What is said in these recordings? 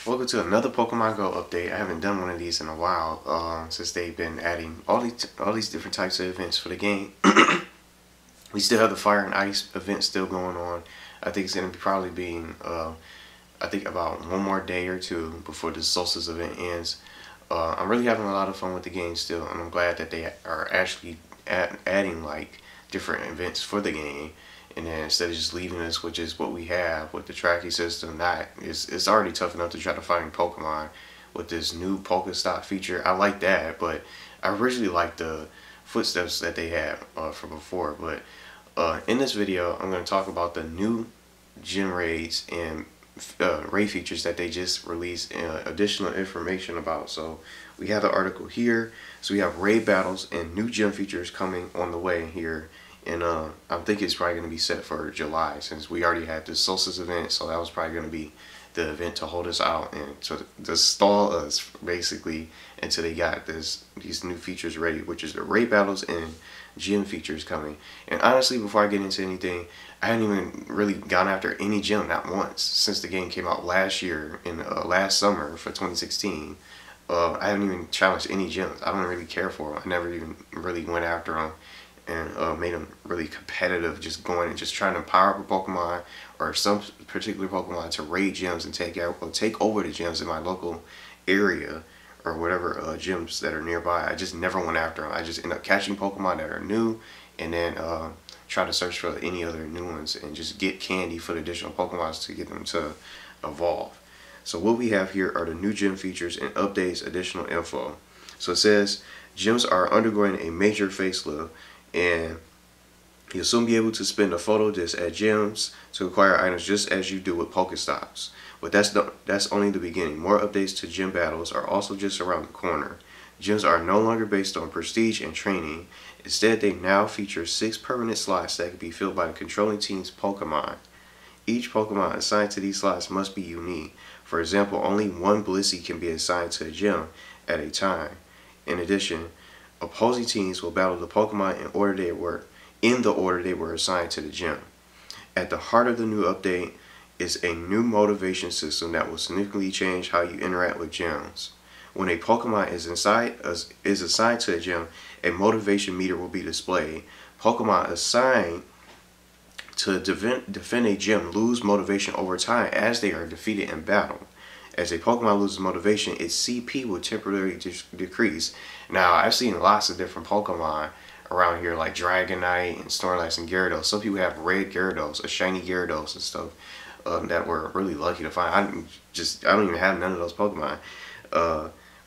Welcome to another Pokemon Go update. I haven't done one of these in a while since they've been adding all these different types of events for the game. We still have the Fire and Ice event still going on. I think it's going to be probably being I think about one more day or two before the Solstice event ends. I'm really having a lot of fun with the game still, and I'm glad that they are actually adding like different events for the game. And then instead of just leaving us with just what we have with the tracking system, it's already tough enough to try to find Pokemon with this new Pokestop feature. I like that, but I originally liked the footsteps that they had from before. But in this video, I'm going to talk about the new gym raids and raid features that they just released additional information about. So we have the article here. So we have raid battles and new gym features coming on the way here. And I think it's probably going to be set for July, since we already had the Solstice event, so that was probably going to be the event to hold us out and to stall us basically until they got these new features ready, which is the raid battles and gym features coming. And honestly, before I get into anything, I hadn't even really gone after any gym, not once, since the game came out last year in last summer for 2016. I haven't even challenged any gyms. I don't really care for them. I never even really went after them and made them really competitive, just going and just trying to power up a Pokemon or some particular Pokemon to raid gyms and take over the gyms in my local area or whatever gyms that are nearby. I just never went after them. I just end up catching Pokemon that are new and then try to search for any other new ones and just get candy for the additional Pokemon to get them to evolve. So what we have here are the new gym features and updates, additional info. So it says gyms are undergoing a major facelift, and you'll soon be able to spend a photo disc at gyms to acquire items just as you do with Pokestops. But that's only the beginning. More updates to gym battles are also just around the corner. Gyms are no longer based on prestige and training. Instead, they now feature 6 permanent slots that can be filled by the controlling team's Pokemon. Each Pokemon assigned to these slots must be unique. For example, only one Blissey can be assigned to a gym at a time. In addition, opposing teams will battle the Pokemon in the order they were assigned to the gym. At the heart of the new update is a new motivation system that will significantly change how you interact with gyms. When a Pokemon is assigned to a gym, a motivation meter will be displayed. Pokemon assigned to defend a gym lose motivation over time as they are defeated in battle. As a Pokemon loses motivation, its CP will temporarily decrease. Now, I've seen lots of different Pokemon around here, like Dragonite and Snorlax and Gyarados. Some people have red Gyarados, a shiny Gyarados and stuff that we're really lucky to find. I don't even have none of those Pokemon.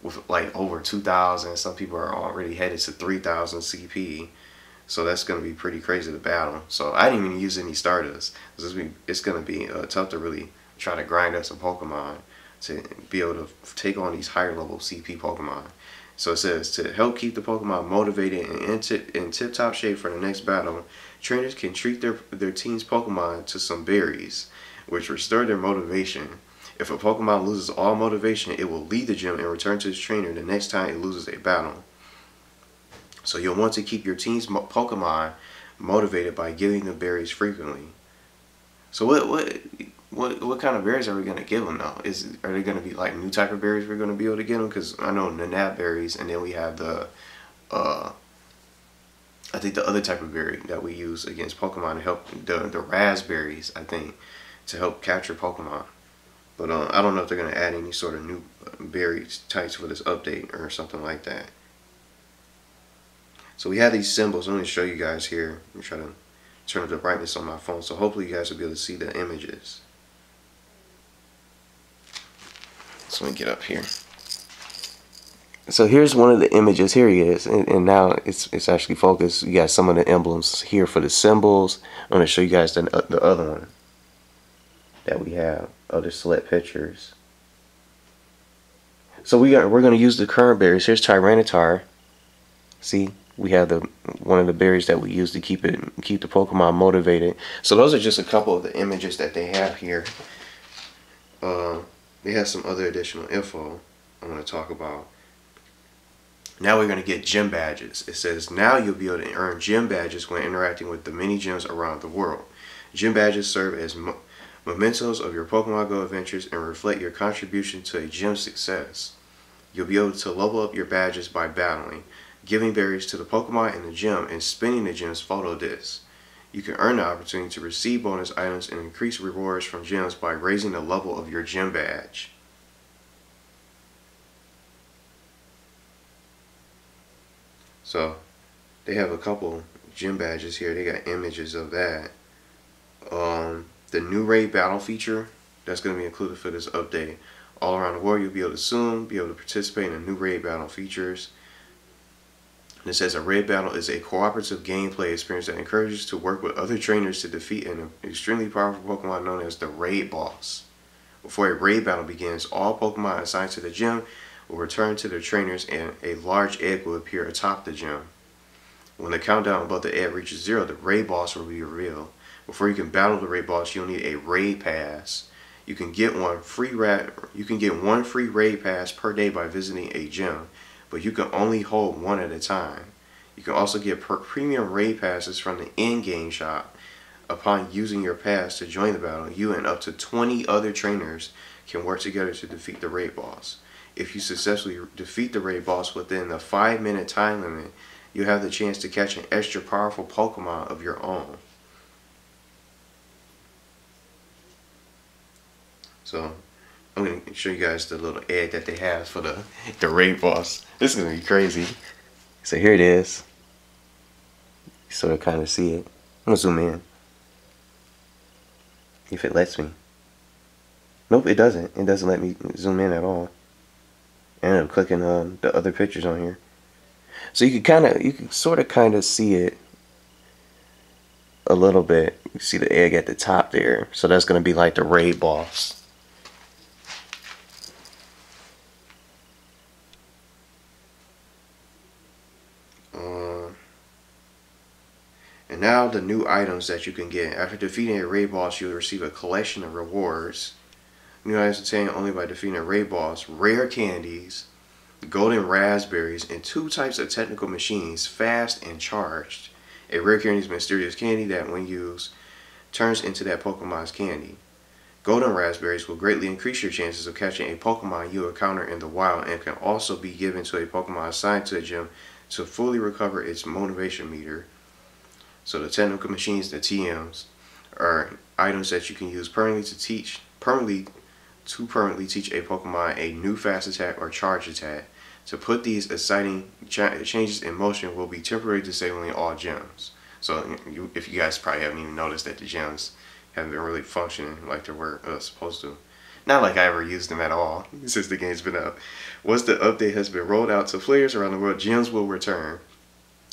With like over 2,000, some people are already headed to 3,000 CP. So that's going to be pretty crazy to battle. So I didn't even use any Stardust. It's going to be tough to really try to grind up some Pokemon to be able to take on these higher level CP Pokemon. So it says, to help keep the Pokemon motivated and in tip-top shape for the next battle, trainers can treat their team's Pokemon to some berries, which restore their motivation. If a Pokemon loses all motivation, it will leave the gym and return to its trainer the next time it loses a battle. So you'll want to keep your team's Pokemon motivated by giving them berries frequently. So what kind of berries are we going to give them though? Are they going to be like new type of berries we're going to be able to give them? Because I know Nanab berries, and then we have the I think the other type of berry that we use against Pokemon to help, the raspberries, I think, to help capture Pokemon. But I don't know if they're going to add any sort of new berry types for this update or something like that. So we have these symbols. I'm going to show you guys here. I'm trying to turn up the brightness on my phone, so hopefully you guys will be able to see the images. So let me get up here. So here's one of the images. Here he is, and now it's actually focused. You got some of the emblems here for the symbols. I'm going to show you guys the other one that we have, other select pictures. So we're going to use the current berries. Here's Tyranitar. See, we have one of the berries that we use to keep the Pokemon motivated. So those are just a couple of the images that they have here. They have some other additional info I want to talk about. Now we're going to get gym badges. It says now you'll be able to earn gym badges when interacting with the mini gyms around the world. Gym badges serve as mementos of your Pokemon Go adventures and reflect your contribution to a gym success. You'll be able to level up your badges by battling, giving berries to the Pokemon in the gym, and spinning the gym's photo disc. You can earn the opportunity to receive bonus items and increase rewards from gyms by raising the level of your gym badge. So, they have a couple gym badges here. They got images of that. The new raid battle feature that's going to be included for this update. All around the world, you'll be able to soon be able to participate in the new raid battle features. And it says a raid battle is a cooperative gameplay experience that encourages you to work with other trainers to defeat an extremely powerful Pokemon known as the raid boss. Before a raid battle begins, all Pokemon assigned to the gym will return to their trainers and a large egg will appear atop the gym. When the countdown above the egg reaches 0, the raid boss will be revealed. Before you can battle the raid boss, you'll need a raid pass. You can get one free raid pass per day by visiting a gym, but you can only hold one at a time. You can also get premium raid passes from the in-game shop. Upon using your pass to join the battle, you and up to 20 other trainers can work together to defeat the raid boss. If you successfully defeat the raid boss within the 5-minute time limit, you have the chance to catch an extra powerful Pokemon of your own. So, I'm going to show you guys the little egg that they have for the raid boss. This is going to be crazy. So here it is. You sort of kind of see it. I'm going to zoom in. If it lets me. Nope, it doesn't. It doesn't let me zoom in at all. And I'm clicking the other pictures on here. So you can sort of kind of see it a little bit. You see the egg at the top there. So that's going to be like the raid boss. And now the new items that you can get. After defeating a raid boss, you'll receive a collection of rewards. New items obtained only by defeating a raid boss: rare candies, golden raspberries, and 2 types of technical machines, fast and charged. A rare candy is a mysterious candy that, when used, turns into that Pokemon's candy. Golden raspberries will greatly increase your chances of catching a Pokemon you encounter in the wild and can also be given to a Pokemon assigned to a gym to fully recover its motivation meter. So the technical machines, the TMs, are items that you can use permanently to teach a Pokemon a new fast attack or charge attack. To put these exciting changes in motion will be temporarily disabling all gyms. So if you guys probably haven't even noticed that the gyms haven't been really functioning like they were supposed to. Not like I ever used them at all since the game's been out. Once the update has been rolled out to players around the world, gyms will return.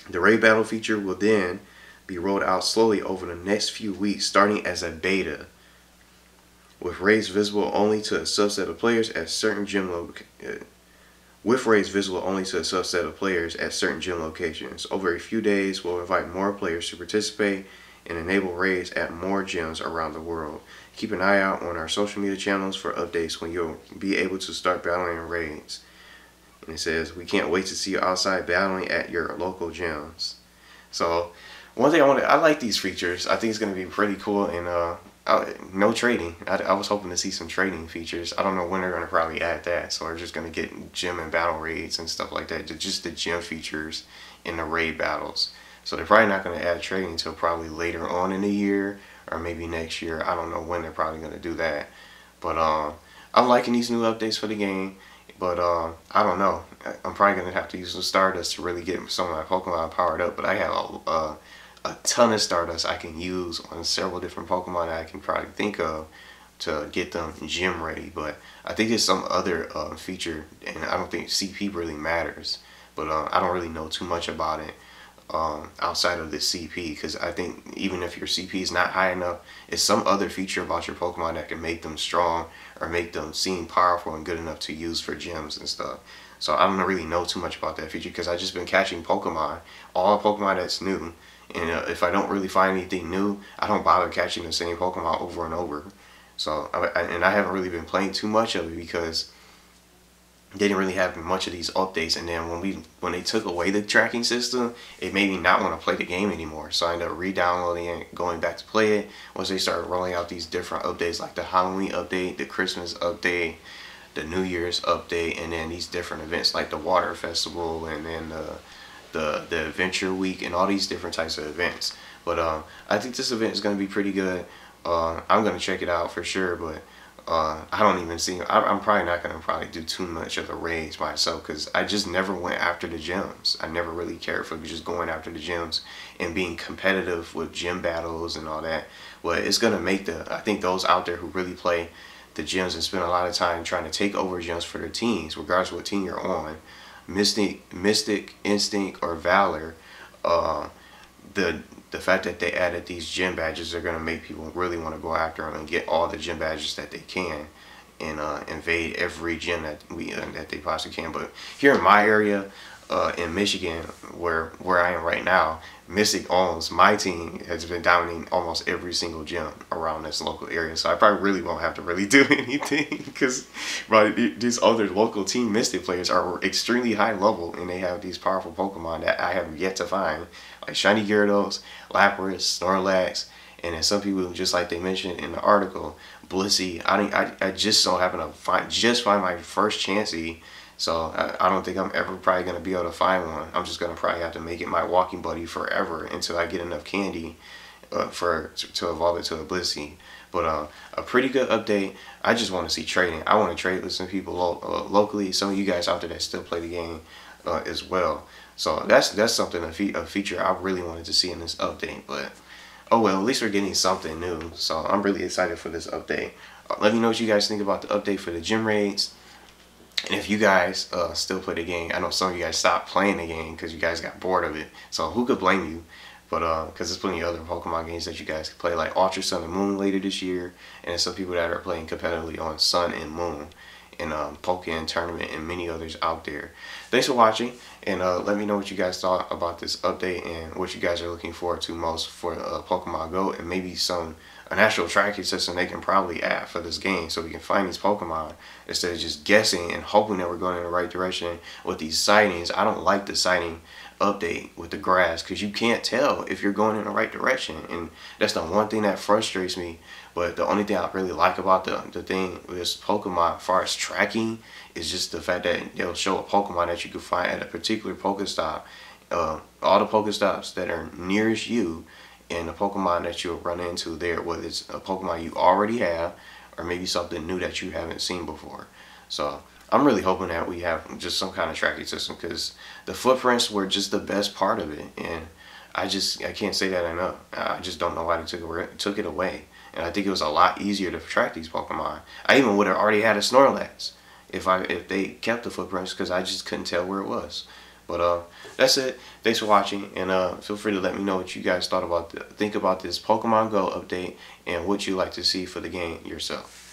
The raid battle feature will then be rolled out slowly over the next few weeks, starting as a beta, with raids visible only to a subset of players at certain gym locations. Over a few days, we'll invite more players to participate and enable raids at more gyms around the world. Keep an eye out on our social media channels for updates when you'll be able to start battling in raids. And it says, we can't wait to see you outside battling at your local gyms. So, one thing I like these features. I think it's going to be pretty cool. And no trading. I was hoping to see some trading features. I don't know when they're going to probably add that. So we're just going to get gym and battle raids and stuff like that. Just the gym features in the raid battles. So they're probably not going to add trading until probably later on in the year or maybe next year. I don't know when they're probably going to do that. But I'm liking these new updates for the game. But I don't know. I'm probably going to have to use some Stardust to really get some of my Pokemon powered up. But I have a ton of Stardust I can use on several different Pokemon that I can probably think of to get them gym ready. But I think there's some other feature, and I don't think CP really matters. But I don't really know too much about it outside of the CP, because I think even if your CP is not high enough, it's some other feature about your Pokemon that can make them strong or make them seem powerful and good enough to use for gyms and stuff. So I don't really know too much about that feature because I've just been catching Pokemon, all Pokemon that's new. And if I don't really find anything new, I don't bother catching the same Pokemon over and over. So, I haven't really been playing too much of it because they didn't really have much of these updates, and then when they took away the tracking system, it made me not want to play the game anymore. So I ended up re-downloading it, going back to play it once they started rolling out these different updates, like the Halloween update, the Christmas update, the New Year's update, and then these different events like the Water Festival, and then the Adventure Week, and all these different types of events. But I think this event is going to be pretty good. I'm going to check it out for sure, but I don't even see. I'm probably not gonna do too much of the raids myself, because I just never went after the gems. I never really cared for just going after the gems and being competitive with gym battles and all that. But it's gonna make I think those out there who really play the gems and spend a lot of time trying to take over gems for their teams, regardless of what team you're on, Mystic, Instinct, or Valor, the fact that they added these gym badges are gonna make people really want to go after them and get all the gym badges that they can, and invade every gym that they possibly can. But here in my area, in Michigan, where I am right now, Mystic owns my team, has been dominating almost every single gym around this local area. So I probably really won't have to really do anything, because these other local team Mystic players are extremely high level, and they have these powerful Pokemon that I have yet to find, like Shiny Gyarados, Lapras, Snorlax, and then some people, just like they mentioned in the article, Blissey. I just so happen to find my first Chansey. So I don't think I'm ever probably going to be able to find one. I'm just going to probably have to make it my walking buddy forever until I get enough candy to evolve it to a Blissey. But a pretty good update. I just want to see trading. I want to trade with some people locally. Some of you guys out there that still play the game as well. So that's something, a feature I really wanted to see in this update. But oh well, at least we're getting something new. So I'm really excited for this update. Let me know what you guys think about the update for the gym raids. And if you guys still play the game, I know some of you guys stopped playing the game because you guys got bored of it. So who could blame you? But because there's plenty of other Pokemon games that you guys can play, like Ultra Sun and Moon later this year. And there's some people that are playing competitively on Sun and Moon, and Pokemon Tournament, and many others out there. Thanks for watching, and let me know what you guys thought about this update and what you guys are looking forward to most for Pokemon Go, and maybe an actual tracking system they can probably add for this game, so we can find these Pokemon instead of just guessing and hoping that we're going in the right direction with these sightings. I don't like the sighting update with the grass, because you can't tell if you're going in the right direction, and that's the one thing that frustrates me. But the only thing I really like about the thing with this Pokemon as far as tracking is just the fact that they'll show a Pokemon that you can find at a particular Pokestop, all the Pokestops that are nearest you, and the Pokemon that you'll run into there, whether it's a Pokemon you already have or maybe something new that you haven't seen before. So I'm really hoping that we have just some kind of tracking system, because the footprints were just the best part of it, and I can't say that enough. I just don't know why they took it away, and I think it was a lot easier to track these Pokemon. I even would have already had a Snorlax if they kept the footprints, because I just couldn't tell where it was. But that's it. Thanks for watching, and feel free to let me know what you guys think about this Pokemon Go update, and what you like to see for the game yourself.